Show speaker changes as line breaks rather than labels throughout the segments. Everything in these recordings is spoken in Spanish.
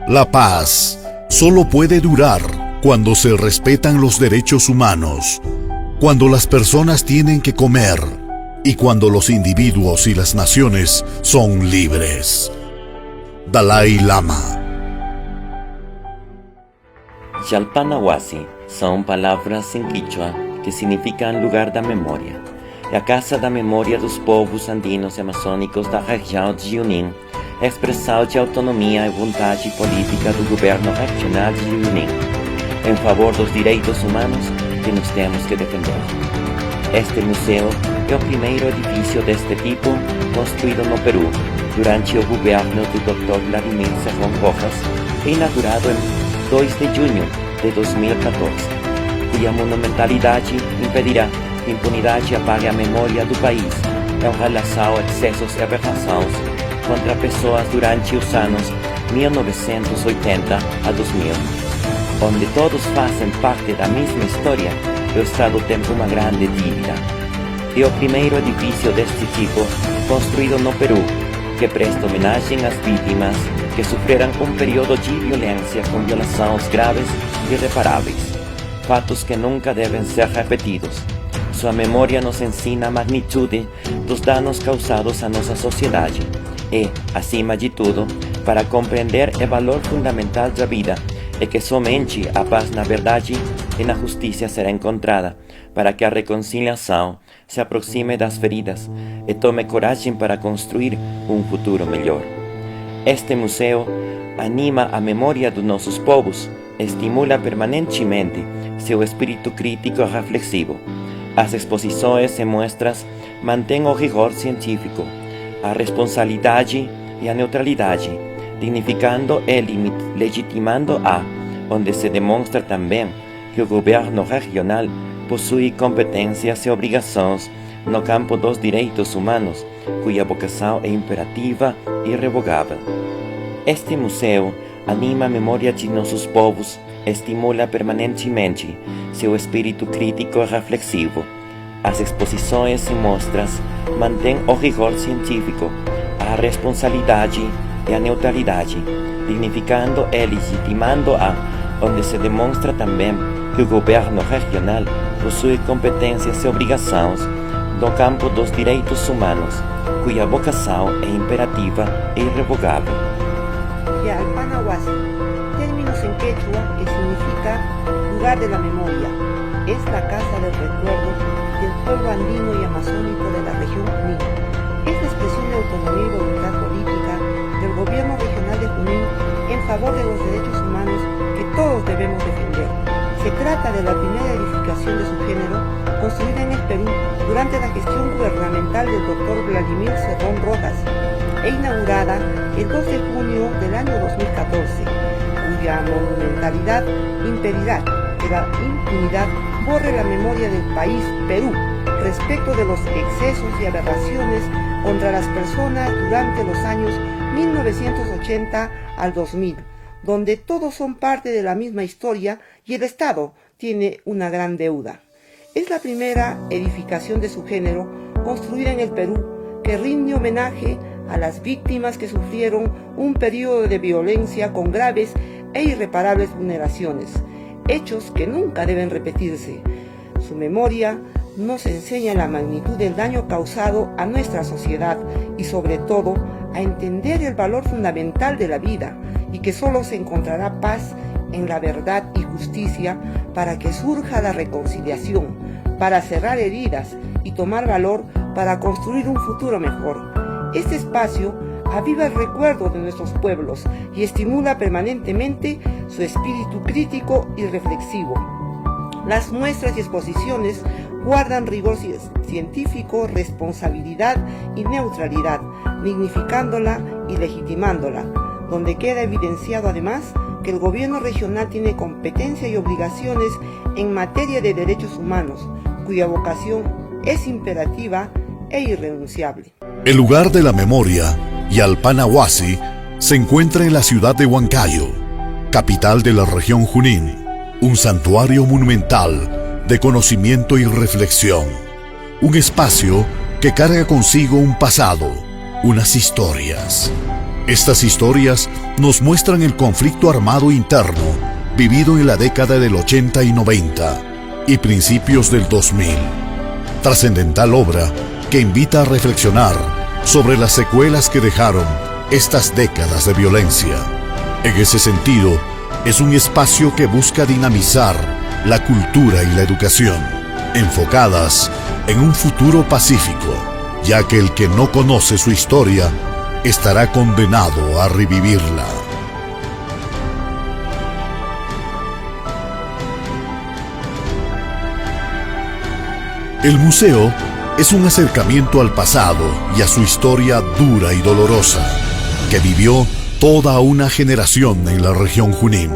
La paz solo puede durar cuando se respetan los derechos humanos, cuando las personas tienen que comer y cuando los individuos y las naciones son libres. Dalai Lama.
Yalpanawasi são palavras em quichua que significam lugar da memória. É a casa da memória dos povos andinos e amazônicos da região de Junín, expressão de autonomia e vontade política do governo regional de Junín, em favor dos direitos humanos que nos temos que defender. Este museu é o primeiro edifício deste tipo construído no Peru durante o governo do Dr. Vladimir Cerrón Rojas e inaugurado em 2 de junho de 2014, cuja monumentalidade impedirá que a impunidade apague a memória do país em relação a excessos e aberrações contra pessoas durante os anos 1980 a 2000, onde todos fazem parte da mesma história. O Estado tem uma grande dívida. É o primeiro edifício deste tipo construído no Peru que presta homenagem às vítimas que sofreram um período de violência com violações graves e irreparáveis, fatos que nunca devem ser repetidos. Sua memória nos ensina a magnitude dos danos causados à nossa sociedade e, acima de tudo, para compreender o valor fundamental da vida e que somente a paz na verdade e na justiça será encontrada para que a reconciliação se aproxime das feridas e tome coragem para construir um futuro melhor. Este museu anima a memória dos nossos povos, estimula permanentemente seu espírito crítico e reflexivo. As exposições e mostras mantêm o rigor científico, a responsabilidade e a neutralidade, dignificando e legitimando onde se demonstra também que o governo regional possui competências e obrigações no campo dos direitos humanos, cuja vocação é imperativa e irrevogável. Este museu anima a memória de nossos povos, estimula permanentemente seu espírito crítico e reflexivo. As exposições e mostras mantêm o rigor científico, a responsabilidade e a neutralidade, dignificando e legitimando onde se demonstra também que o governo regional possui competências e obrigações no campo dos direitos humanos, cuja vocação é imperativa e irrevogável.
Yalpanawasi, términos en quechua que significa lugar de la memoria, es la casa del recuerdo del pueblo andino y amazónico de la región Junín. Es la expresión de autonomía y voluntad política del gobierno regional de Junín en favor de los derechos humanos que todos debemos defender. Se trata de la primera edificación de su género construida en el Perú durante la gestión gubernamental del Dr. Vladimir Cerrón Rojas e inaugurada el 2 de junio del año 2014, cuya monumentalidad impedirá que la impunidad borre la memoria del país Perú respecto de los excesos y aberraciones contra las personas durante los años 1980 al 2000, donde todos son parte de la misma historia y el Estado tiene una gran deuda. Es la primera edificación de su género construida en el Perú que rinde homenaje a las víctimas que sufrieron un periodo de violencia con graves e irreparables vulneraciones, hechos que nunca deben repetirse. Su memoria nos enseña la magnitud del daño causado a nuestra sociedad y sobre todo a entender el valor fundamental de la vida y que solo se encontrará paz en la verdad y justicia para que surja la reconciliación, para cerrar heridas y tomar valor para construir un futuro mejor. Este espacio aviva el recuerdo de nuestros pueblos y estimula permanentemente su espíritu crítico y reflexivo. Las muestras y exposiciones guardan rigor científico, responsabilidad y neutralidad, dignificándola y legitimándola, donde queda evidenciado además que el gobierno regional tiene competencia y obligaciones en materia de derechos humanos, cuya vocación es imperativa e irrenunciable.
El lugar de la memoria, Yalpanawasi, se encuentra en la ciudad de Huancayo, capital de la región Junín, un santuario monumental de conocimiento y reflexión, un espacio que carga consigo un pasado, unas historias, Estas historias nos muestran el conflicto armado interno vivido en la década del 80 y 90 y principios del 2000. Trascendental obra que invita a reflexionar sobre las secuelas que dejaron estas décadas de violencia. En ese sentido, es un espacio que busca dinamizar la cultura y la educación, enfocadas en un futuro pacífico, ya que el que no conoce su historia estará condenado a revivirla. El museo es un acercamiento al pasado y a su historia dura y dolorosa, que vivió toda una generación en la región Junín.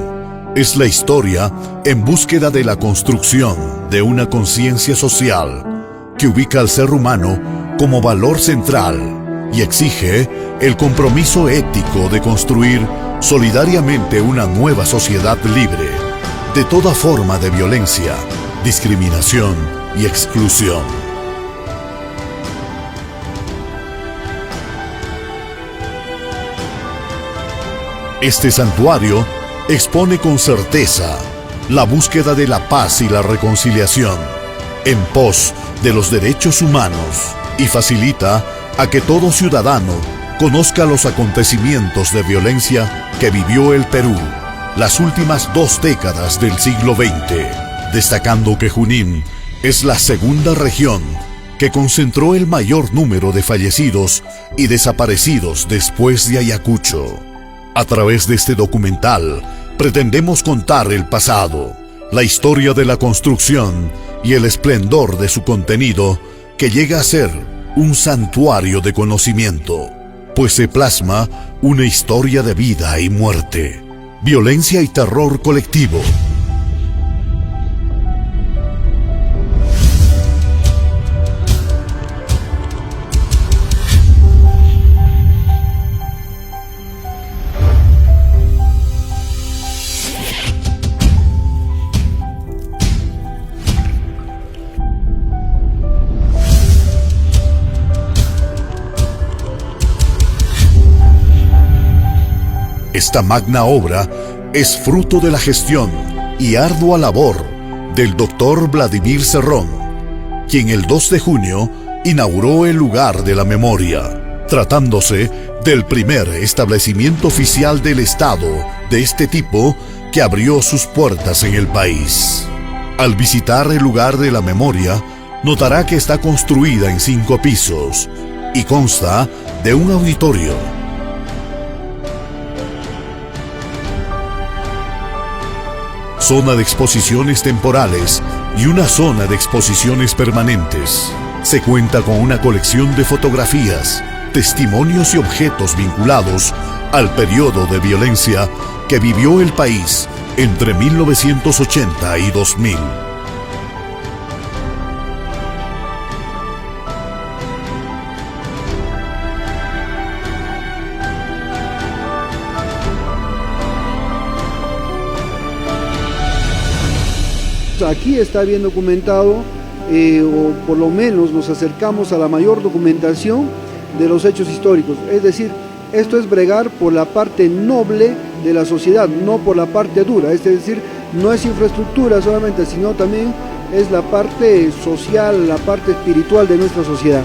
Es la historia en búsqueda de la construcción de una conciencia social que ubica al ser humano como valor central y exige el compromiso ético de construir solidariamente una nueva sociedad libre de toda forma de violencia, discriminación y exclusión. Este santuario expone con certeza la búsqueda de la paz y la reconciliación en pos de los derechos humanos y facilita a que todo ciudadano conozca los acontecimientos de violencia que vivió el Perú las últimas 2 décadas del siglo XX, destacando que Junín es la segunda región que concentró el mayor número de fallecidos y desaparecidos después de Ayacucho. A través de este documental, pretendemos contar el pasado, la historia de la construcción y el esplendor de su contenido, que llega a ser un santuario de conocimiento, pues se plasma una historia de vida y muerte, violencia y terror colectivo. Esta magna obra es fruto de la gestión y ardua labor del Dr. Vladimir Cerrón, quien el 2 de junio inauguró el lugar de la memoria, tratándose del primer establecimiento oficial del Estado de este tipo que abrió sus puertas en el país. Al visitar el lugar de la memoria, notará que está construida en 5 pisos y consta de un auditorio, zona de exposiciones temporales y una zona de exposiciones permanentes. Se cuenta con una colección de fotografías, testimonios y objetos vinculados al periodo de violencia que vivió el país entre 1980 y 2000.
Aquí está bien documentado, o por lo menos nos acercamos a la mayor documentación de los hechos históricos. Es decir, esto es bregar por la parte noble de la sociedad, no por la parte dura. Es decir, no es infraestructura solamente, sino también es la parte social, la parte espiritual de nuestra sociedad.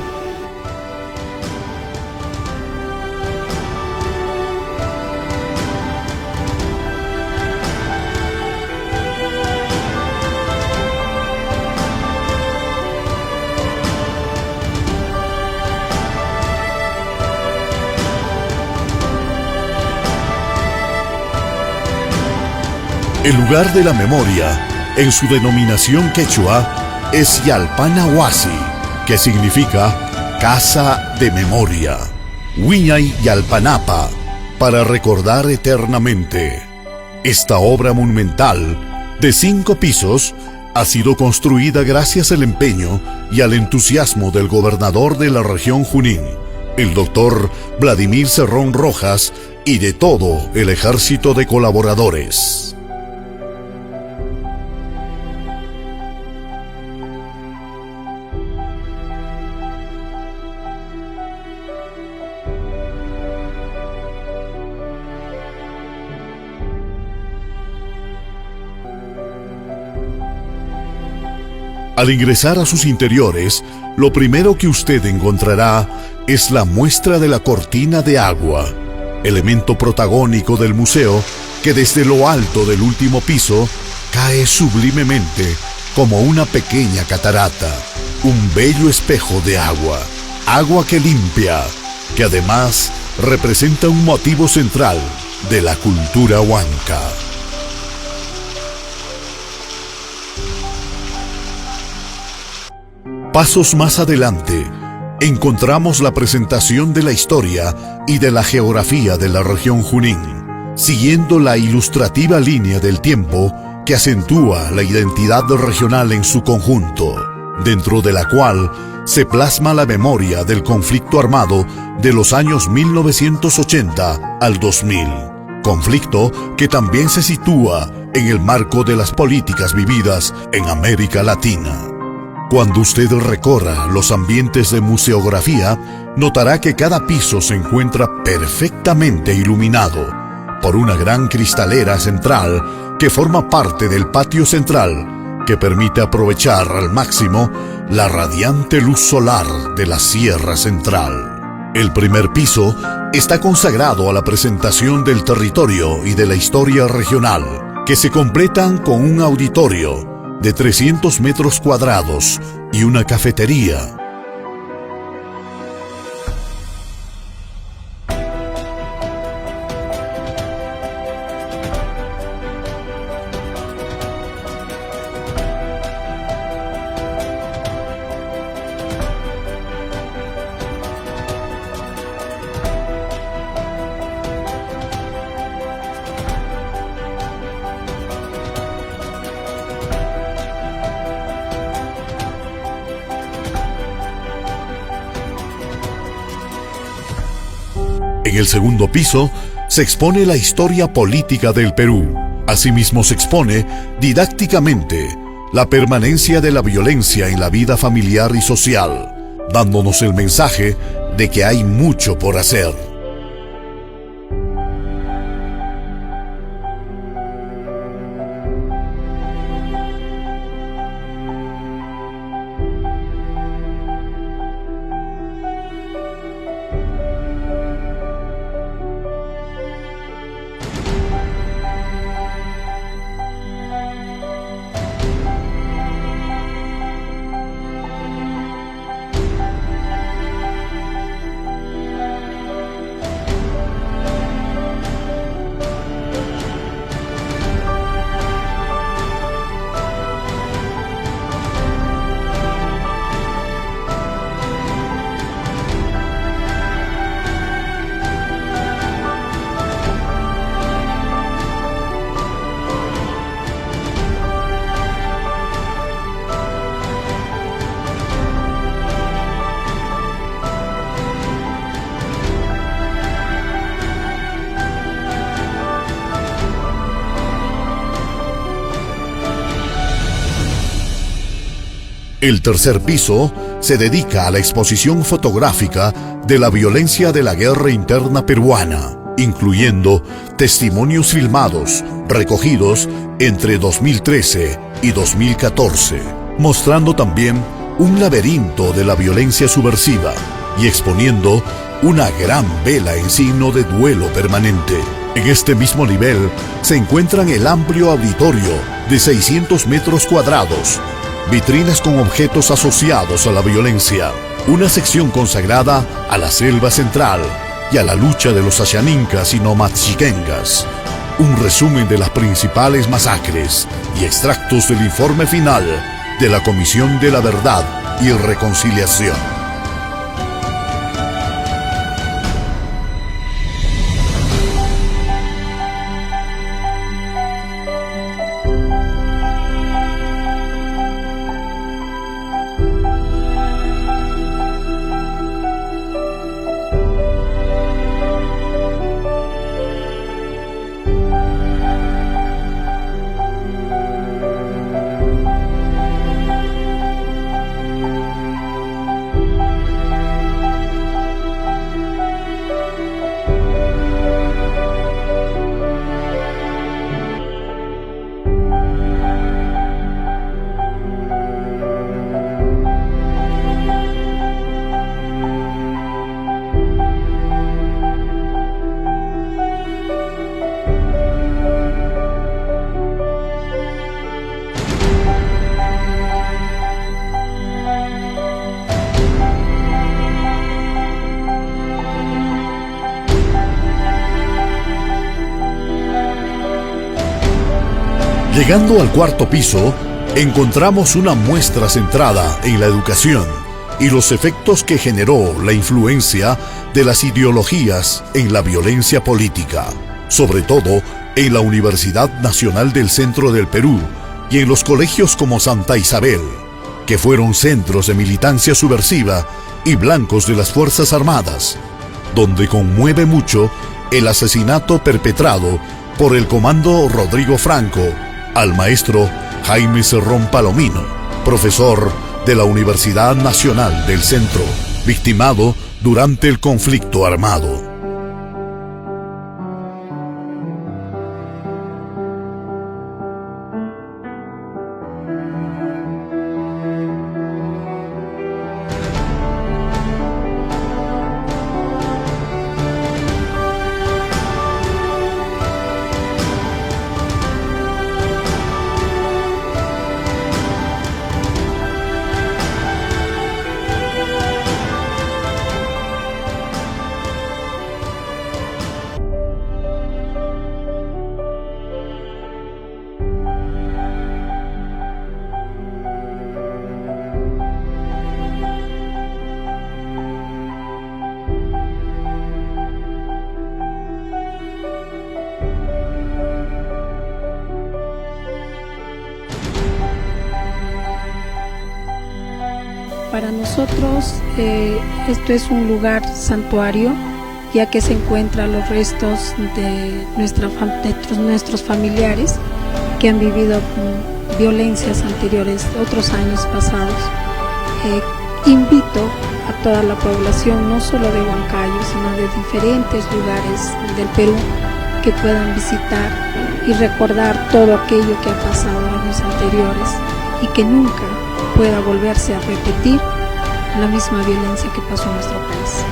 El lugar de la memoria, en su denominación quechua, es Yalpana Huasi, que significa Casa de Memoria, Huiñay Yalpanapa, para recordar eternamente. Esta obra monumental, de 5 pisos, ha sido construida gracias al empeño y al entusiasmo del gobernador de la región Junín, el doctor Vladimir Cerrón Rojas, y de todo el ejército de colaboradores. Al ingresar a sus interiores, lo primero que usted encontrará es la muestra de la cortina de agua, elemento protagónico del museo que desde lo alto del último piso cae sublimemente como una pequeña catarata, un bello espejo de agua, agua que limpia, que además representa un motivo central de la cultura huanca. Pasos más adelante, encontramos la presentación de la historia y de la geografía de la región Junín, siguiendo la ilustrativa línea del tiempo que acentúa la identidad regional en su conjunto, dentro de la cual se plasma la memoria del conflicto armado de los años 1980 al 2000, conflicto que también se sitúa en el marco de las políticas vividas en América Latina. Cuando usted recorra los ambientes de museografía, notará que cada piso se encuentra perfectamente iluminado por una gran cristalera central que forma parte del patio central, que permite aprovechar al máximo la radiante luz solar de la Sierra Central. El primer piso está consagrado a la presentación del territorio y de la historia regional, que se completan con un auditorio de 300 metros cuadrados y una cafetería. En el segundo piso se expone la historia política del Perú. Asimismo se expone didácticamente la permanencia de la violencia en la vida familiar y social, dándonos el mensaje de que hay mucho por hacer. El tercer piso se dedica a la exposición fotográfica de la violencia de la guerra interna peruana, incluyendo testimonios filmados recogidos entre 2013 y 2014, mostrando también un laberinto de la violencia subversiva y exponiendo una gran vela en signo de duelo permanente. En este mismo nivel se encuentran el amplio auditorio de 600 metros cuadrados, vitrinas con objetos asociados a la violencia, una sección consagrada a la selva central y a la lucha de los Ashanincas y Nomachiquengas, un resumen de las principales masacres y extractos del informe final de la Comisión de la Verdad y Reconciliación. Llegando al cuarto piso, encontramos una muestra centrada en la educación y los efectos que generó la influencia de las ideologías en la violencia política, sobre todo en la Universidad Nacional del Centro del Perú y en los colegios como Santa Isabel, que fueron centros de militancia subversiva y blancos de las Fuerzas Armadas, donde conmueve mucho el asesinato perpetrado por el Comando Rodrigo Franco al maestro Jaime Cerrón Palomino, profesor de la Universidad Nacional del Centro, victimado durante el conflicto armado.
Para nosotros esto es un lugar santuario, ya que se encuentran los restos de nuestros familiares que han vivido violencias anteriores, otros años pasados. Invito a toda la población, no solo de Huancayo, sino de diferentes lugares del Perú, que puedan visitar y recordar todo aquello que ha pasado años anteriores y que nunca pueda volverse a repetir la misma violencia que pasó en nuestro país.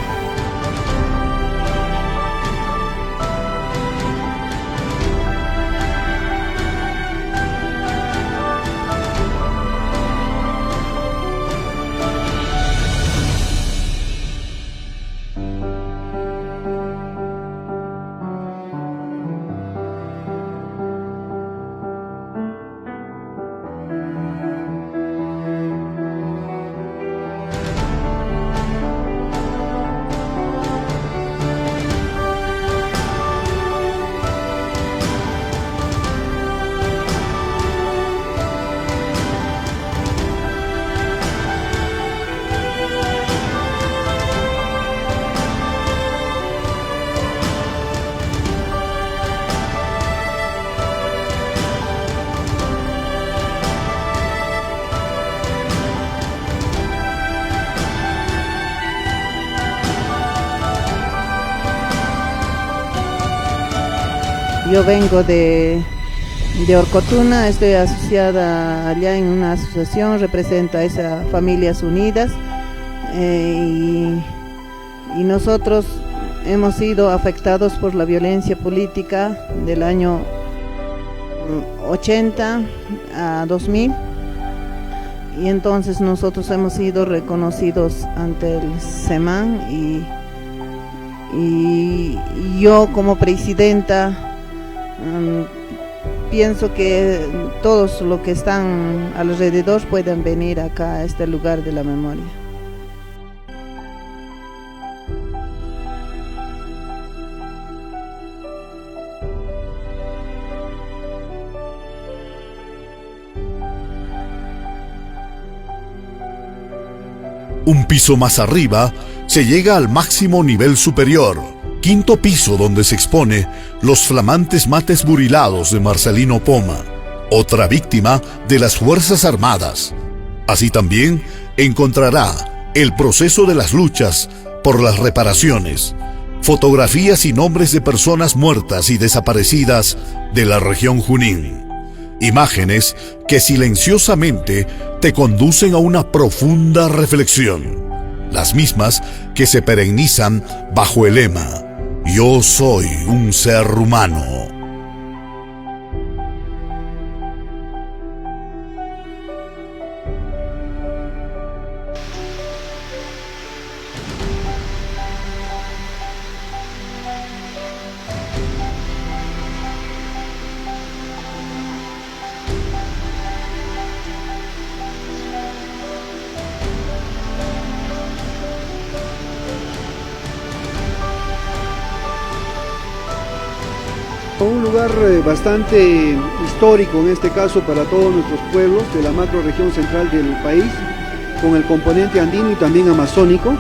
Yo vengo de Orcotuna, estoy asociada allá en una asociación, represento a esas Familias Unidas y nosotros hemos sido afectados por la violencia política del año 80 a 2000 y entonces nosotros hemos sido reconocidos ante el SEMAN y yo como presidenta pienso que todos los que están alrededor pueden venir acá a este lugar de la memoria.
Un piso más arriba se llega al máximo nivel superior, quinto piso, donde se expone los flamantes mates burilados de Marcelino Poma, otra víctima de las Fuerzas Armadas. Así también encontrará el proceso de las luchas por las reparaciones, fotografías y nombres de personas muertas y desaparecidas de la región Junín. Imágenes que silenciosamente te conducen a una profunda reflexión, las mismas que se perennizan bajo el lema "Yo soy un ser humano".
Un lugar bastante histórico en este caso para todos nuestros pueblos de la macrorregión central del país, con el componente andino y también amazónico,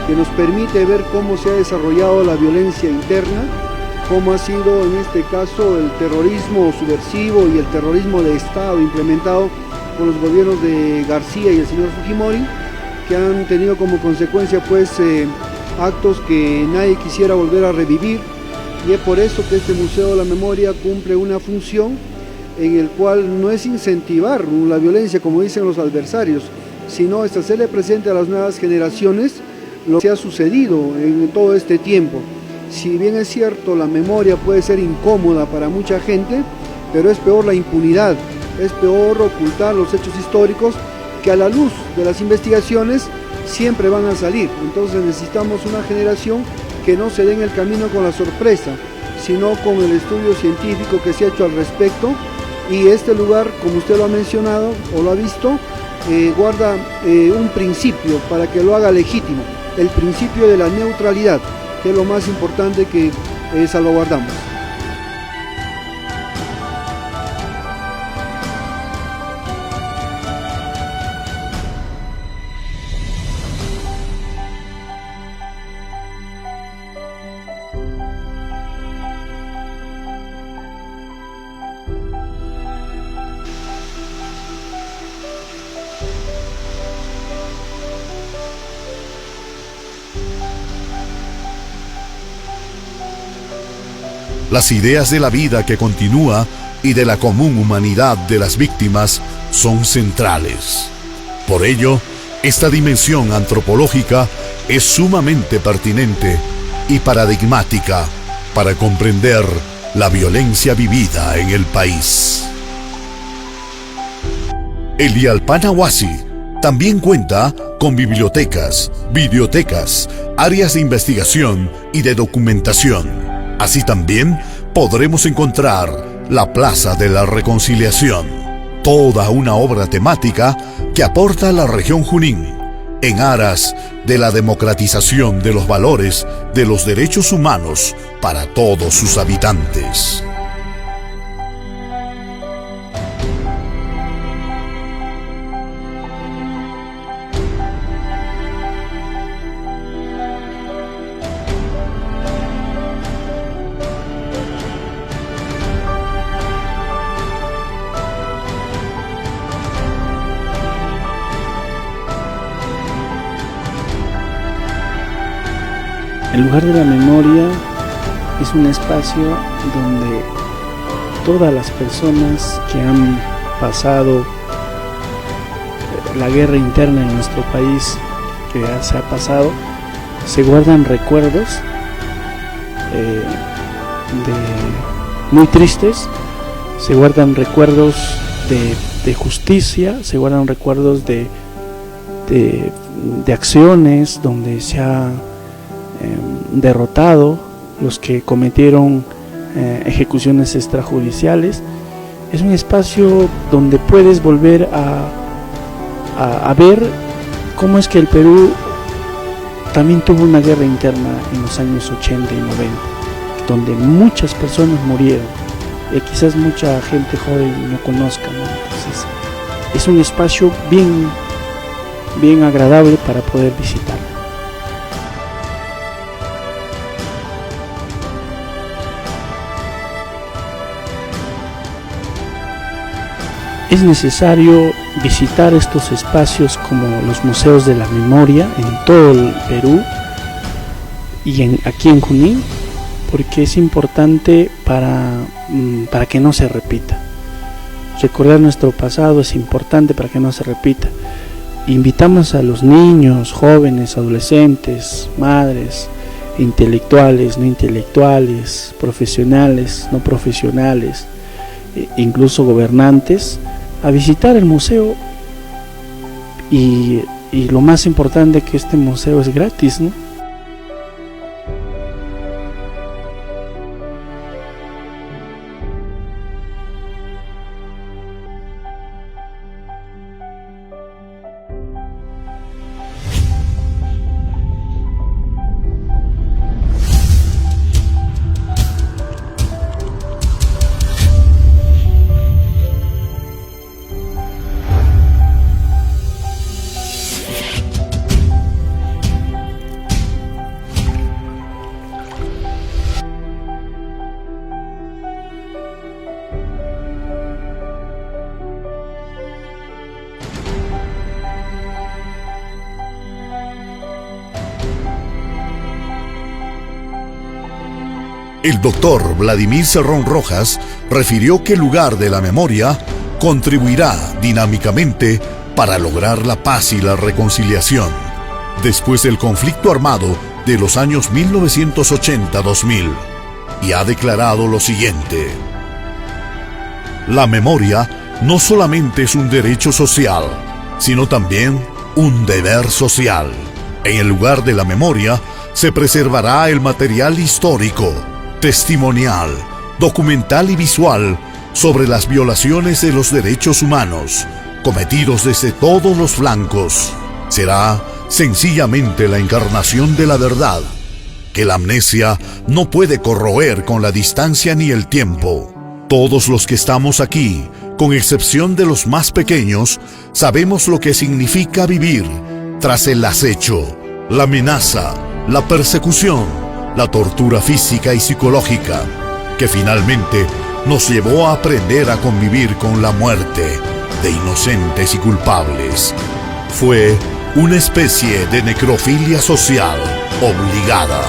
que nos permite ver cómo se ha desarrollado la violencia interna, cómo ha sido en este caso el terrorismo subversivo y el terrorismo de Estado implementado por los gobiernos de García y el señor Fujimori, que han tenido como consecuencia pues actos que nadie quisiera volver a revivir, y es por eso que este Museo de la Memoria cumple una función en el cual no es incentivar la violencia como dicen los adversarios, sino es hacerle presente a las nuevas generaciones lo que ha sucedido en todo este tiempo. Si bien es cierto, la memoria puede ser incómoda para mucha gente, pero es peor la impunidad, es peor ocultar los hechos históricos que a la luz de las investigaciones siempre van a salir. Entonces necesitamos una generación que no se dé en el camino con la sorpresa, sino con el estudio científico que se ha hecho al respecto. Y este lugar, como usted lo ha mencionado o lo ha visto, guarda un principio para que lo haga legítimo, el principio de la neutralidad, que es lo más importante que salvaguardamos.
Las ideas de la vida que continúa y de la común humanidad de las víctimas son centrales. Por ello, esta dimensión antropológica es sumamente pertinente y paradigmática para comprender la violencia vivida en el país. El Yalpana Huasi también cuenta con bibliotecas, videotecas, áreas de investigación y de documentación. Así también podremos encontrar la Plaza de la Reconciliación, toda una obra temática que aporta a la región Junín en aras de la democratización de los valores de los derechos humanos para todos sus habitantes.
El lugar de la memoria es un espacio donde todas las personas que han pasado la guerra interna en nuestro país, que ya se ha pasado, se guardan recuerdos muy tristes, se guardan recuerdos de justicia, se guardan recuerdos de acciones donde se ha derrotado los que cometieron ejecuciones extrajudiciales. Es un espacio donde puedes volver a ver cómo es que el Perú también tuvo una guerra interna en los años 80 y 90, donde muchas personas murieron, quizás mucha gente joven no conozca, ¿no? Entonces, es un espacio bien agradable para poder visitar. Es necesario visitar estos espacios como los museos de la memoria en todo el Perú y aquí en Junín, porque es importante para que no se repita. Recordar nuestro pasado es importante para que no se repita. Invitamos a los niños, jóvenes, adolescentes, madres, intelectuales, no intelectuales, profesionales, no profesionales, incluso gobernantes, a visitar el museo y lo más importante, que este museo es gratis, ¿no?
El doctor Vladimir Cerrón Rojas refirió que el lugar de la memoria contribuirá dinámicamente para lograr la paz y la reconciliación después del conflicto armado de los años 1980-2000, y ha declarado lo siguiente: la memoria no solamente es un derecho social, sino también un deber social. En el lugar de la memoria se preservará el material histórico, testimonial, documental y visual sobre las violaciones de los derechos humanos cometidos desde todos los flancos. Será sencillamente la encarnación de la verdad, que la amnesia no puede corroer con la distancia ni el tiempo. Todos los que estamos aquí, con excepción de los más pequeños, sabemos lo que significa vivir tras el acecho, la amenaza, la persecución, la tortura física y psicológica, que finalmente nos llevó a aprender a convivir con la muerte de inocentes y culpables. Fue una especie de necrofilia social obligada.